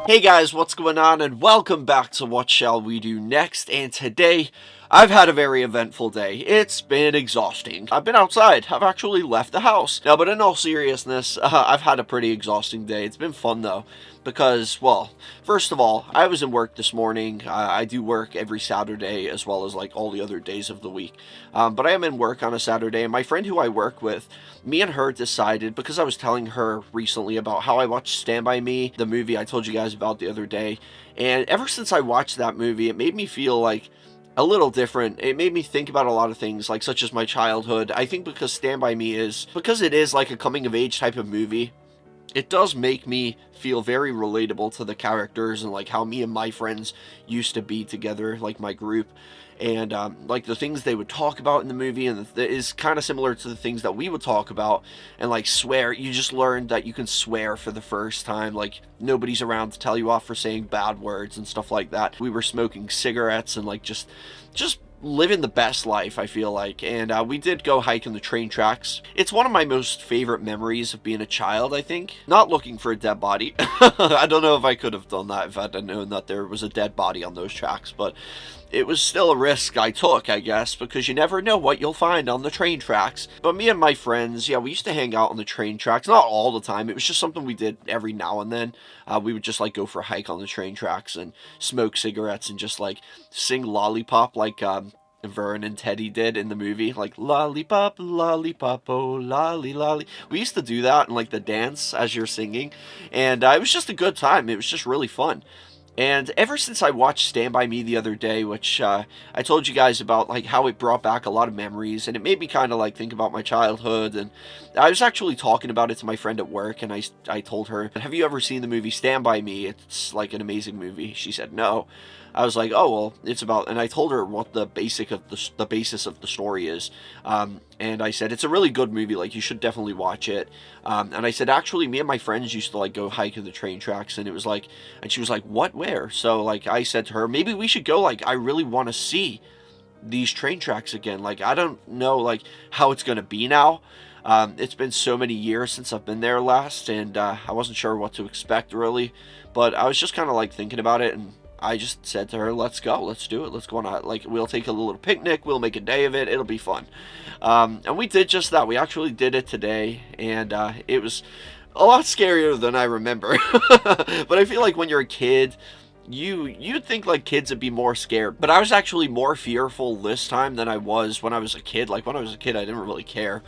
Hey guys, what's going on, and welcome back to What Shall We Do Next. And today, I've had a very eventful day. It's been exhausting. I've been outside. I've actually left the house. No, but in all seriousness, I've had a pretty exhausting day. It's been fun though, because, well, first of all, I was in work this morning. I do work every Saturday as well as like all the other days of the week. But I am in work on a Saturday, and my friend who I work with, me and her decided, because I was telling her recently about how I watched Stand By Me, the movie I told you guys about the other day, and ever since I watched that movie, it made me feel like a little different. It made me think about a lot of things, like such as my childhood. I think because Stand By Me because it is like a coming of age type of movie, it does make me feel very relatable to the characters and like how me and my friends used to be together, like my group, and like the things they would talk about in the movie, and it is kind of similar to the things that we would talk about, and like swear. You just learned that you can swear for the first time, like nobody's around to tell you off for saying bad words and stuff like that. We were smoking cigarettes and like just living the best life, I feel like. And we did go hiking the train tracks. It's one of my most favorite memories of being a child, I think. Not looking for a dead body. I don't know if I could have done that if I'd known that there was a dead body on those tracks, but it was still a risk I took, I guess, because you never know what you'll find on the train tracks. But me and my friends, yeah, we used to hang out on the train tracks. Not all the time. It was just something we did every now and then. We would just like go for a hike on the train tracks and smoke cigarettes and just like sing Lollipop like Vern and Teddy did in the movie, like lollipop, lollipop, oh lolly lolly. We used to do that and like the dance as you're singing, and it was just a good time. It was just really fun. And ever since I watched Stand By Me the other day, which I told you guys about, like how it brought back a lot of memories, and it made me kind of like think about my childhood. And I was actually talking about it to my friend at work, and I told her, "Have you ever seen the movie Stand By Me? It's like an amazing movie." She said, "No." I was like, "Oh well, it's about," and I told her what the basis of the story is. And I said it's a really good movie. Like you should definitely watch it. And I said actually, me and my friends used to like go hiking the train tracks, and it was like, and she was like, "What? Where?" So like I said to her, maybe we should go. Like I really want to see these train tracks again. Like I don't know like how it's gonna be now. It's been so many years since I've been there last, and I wasn't sure what to expect really. But I was just kind of like thinking about it, and I just said to her, "Let's go, let's do it, let's go on a, like, we'll take a little picnic, we'll make a day of it, it'll be fun." And we did just that. We actually did it today, and it was a lot scarier than I remember. But I feel like when you're a kid, you'd think like kids would be more scared, but I was actually more fearful this time than I was when I was a kid. Like when I was a kid, I didn't really care.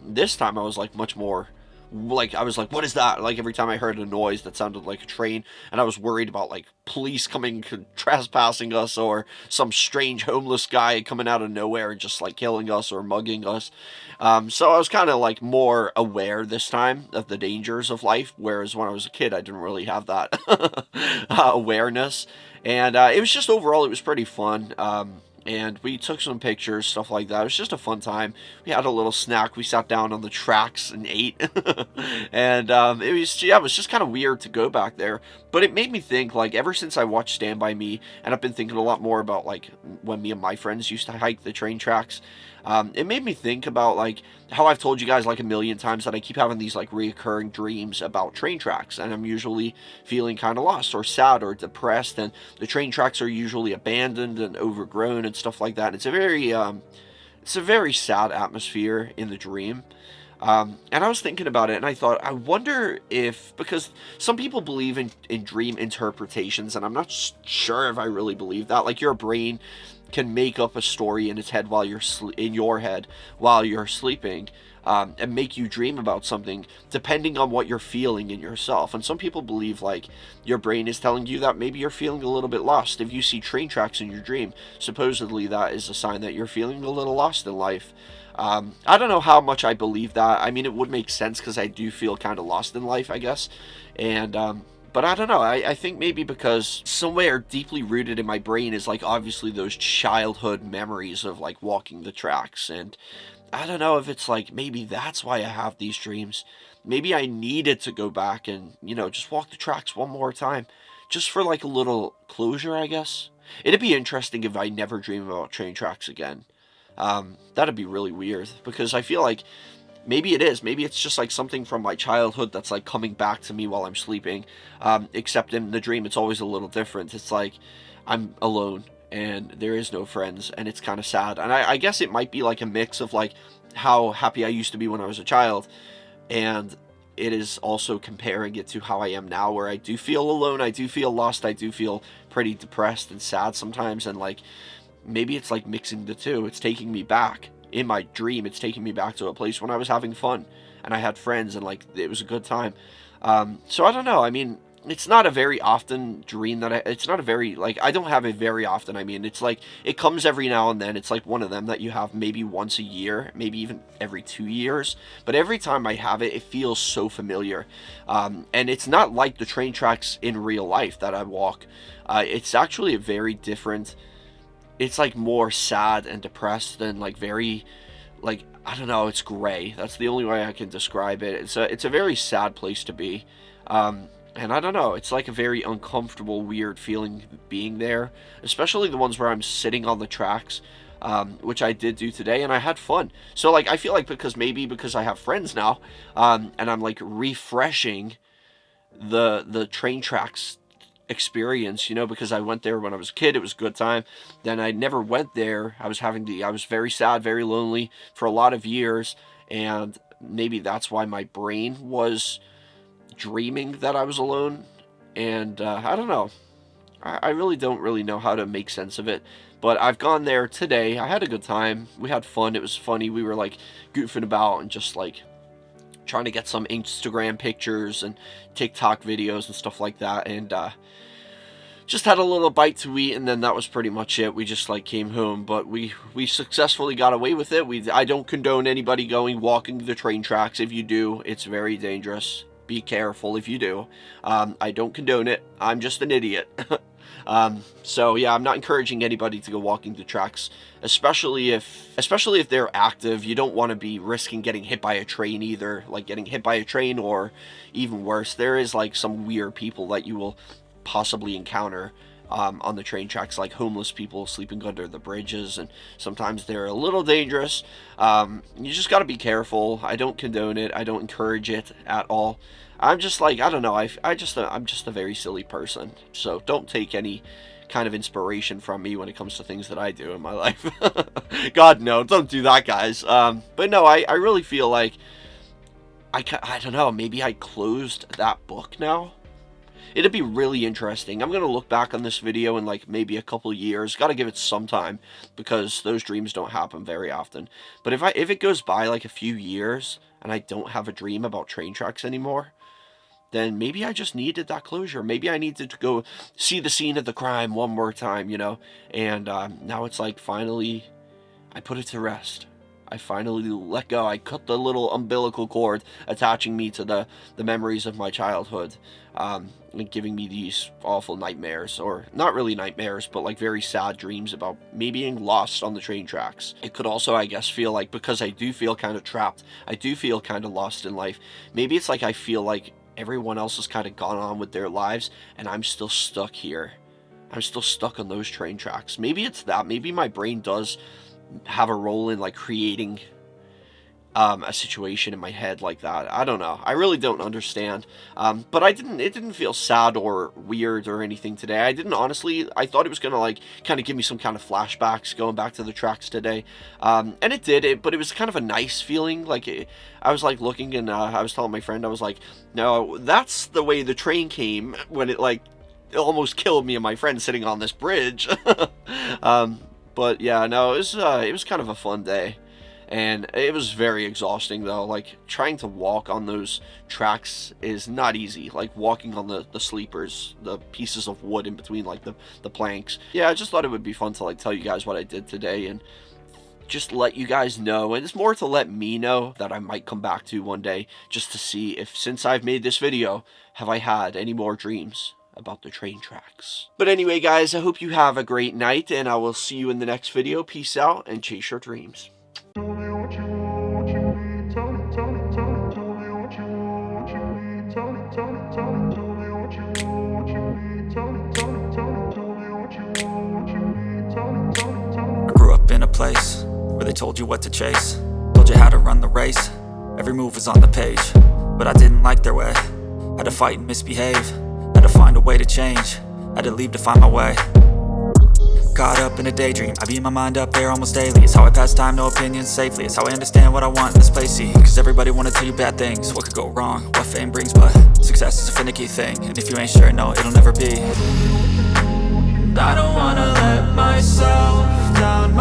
This time I was like much more, like I was like, what is that? Like every time I heard a noise that sounded like a train, and I was worried about like police coming trespassing us, or some strange homeless guy coming out of nowhere and just like killing us or mugging us. So I was kind of like more aware this time of the dangers of life, whereas when I was a kid I didn't really have that awareness. And it was just, overall it was pretty fun. And we took some pictures, stuff like that. It was just a fun time. We had a little snack. We sat down on the tracks and ate. And it was, yeah, it was just kind of weird to go back there. But it made me think, like, ever since I watched Stand By Me, and I've been thinking a lot more about, like, when me and my friends used to hike the train tracks, it made me think about, like, how I've told you guys, like, a million times that I keep having these, like, reoccurring dreams about train tracks, and I'm usually feeling kind of lost or sad or depressed, and the train tracks are usually abandoned and overgrown and stuff like that. And it's a very sad atmosphere in the dream. And I was thinking about it, and I thought, I wonder if, because some people believe in dream interpretations, and I'm not sure if I really believe that. Like, your brain can make up a story in its head while you're in your head while you're sleeping, and make you dream about something depending on what you're feeling in yourself. And some people believe like your brain is telling you that maybe you're feeling a little bit lost. If you see train tracks in your dream, supposedly that is a sign that you're feeling a little lost in life. I don't know how much I believe that. I mean, it would make sense because I do feel kind of lost in life, I guess. And but I don't know. I think maybe because somewhere deeply rooted in my brain is like obviously those childhood memories of like walking the tracks. And I don't know if it's like maybe that's why I have these dreams. Maybe I needed to go back and, just walk the tracks one more time. Just for like a little closure, I guess. It'd be interesting if I never dream about train tracks again. That'd be really weird because I feel like maybe it is. Maybe it's just like something from my childhood that's like coming back to me while I'm sleeping. Except in the dream, it's always a little different. It's like I'm alone and there is no friends, and it's kind of sad. And I guess it might be like a mix of like how happy I used to be when I was a child, and it is also comparing it to how I am now, where I do feel alone, I do feel lost, I do feel pretty depressed and sad sometimes, and like maybe it's like mixing the two. It's taking me back. In my dream, it's taking me back to a place when I was having fun and I had friends and like it was a good time. So I don't know. I mean, it's not a very often dream that it's not a very, like, I don't have it very often. I mean, it's like, it comes every now and then. It's like one of them that you have maybe once a year, maybe even every 2 years. But every time I have it, it feels so familiar. And it's not like the train tracks in real life that I walk. It's actually a very different, it's like more sad and depressed than like very, like, I don't know, it's gray. That's the only way I can describe it. It's a very sad place to be. And I don't know, it's like a very uncomfortable, weird feeling being there, especially the ones where I'm sitting on the tracks, which I did do today, and I had fun. So like, I feel like because I have friends now, and I'm like refreshing the train tracks experience, you know, because I went there when I was a kid. It was a good time. Then I never went there. I was very sad, very lonely for a lot of years, and maybe that's why my brain was dreaming that I was alone. And I don't know. I really don't really know how to make sense of it. But I've gone there today. I had a good time. We had fun. It was funny. We were like goofing about and just like trying to get some Instagram pictures and TikTok videos and stuff like that. And just had a little bite to eat, and then that was pretty much it. We just like came home, but we successfully got away with it. I don't condone anybody walking the train tracks. If you do, it's very dangerous. Be careful if you do. I don't condone it. I'm just an idiot. So yeah, I'm not encouraging anybody to go walking the tracks, especially if they're active. You don't want to be risking getting hit by a train either, like getting hit by a train, or even worse, there is like some weird people that you will possibly encounter on the train tracks, like homeless people sleeping under the bridges, and sometimes they're a little dangerous. You just got to be careful. I don't condone it. I don't encourage it at all. I'm just like, I don't know, I'm just a very silly person, so don't take any kind of inspiration from me when it comes to things that I do in my life. God, no, don't do that, guys. But no, I really feel like I don't know, maybe I closed that book now. It'd be really interesting. I'm going to look back on this video in like maybe a couple years. Got to give it some time, because those dreams don't happen very often. But if it goes by like a few years and I don't have a dream about train tracks anymore, then maybe I just needed that closure. Maybe I needed to go see the scene of the crime one more time, you know? And now it's like, finally, I put it to rest. I finally let go. I cut the little umbilical cord attaching me to the memories of my childhood, and giving me these awful nightmares, or not really nightmares, but like very sad dreams about me being lost on the train tracks. It could also, I guess, feel like, because I do feel kind of trapped, I do feel kind of lost in life, maybe it's like I feel like everyone else has kind of gone on with their lives and I'm still stuck here. I'm still stuck on those train tracks. Maybe it's that. Maybe my brain does have a role in like creating a situation in my head like that. I don't know. I really don't understand. But it didn't feel sad or weird or anything today. I thought it was gonna like kind of give me some kind of flashbacks going back to the tracks today. And it did, but it was kind of a nice feeling. Like I was like looking, and I was telling my friend, I was like, no, that's the way the train came when it like almost killed me and my friend sitting on this bridge. But yeah, no, it was kind of a fun day. And it was very exhausting, though. Like, trying to walk on those tracks is not easy. Like, walking on the sleepers, the pieces of wood in between, like, the planks. Yeah, I just thought it would be fun to, like, tell you guys what I did today and just let you guys know. And it's more to let me know that I might come back to one day, just to see if, since I've made this video, have I had any more dreams about the train tracks. But anyway, guys, I hope you have a great night, and I will see you in the next video. Peace out, and chase your dreams. Tell me what you want, what you need. Tell me what you want, what you need. Tell me what you want, what you need. Tell me what you want, what you need. I grew up in a place where they told you what to chase, told you how to run the race. Every move was on the page, but I didn't like their way. Had to fight and misbehave, had to find a way to change, had to leave to find my way. Caught up in a daydream, I beat my mind up there almost daily. It's how I pass time, no opinions safely. It's how I understand what I want in this place, see. Cause everybody wanna tell you bad things, what could go wrong, what fame brings. But success is a finicky thing, and if you ain't sure, no, it'll never be. I don't wanna let myself down,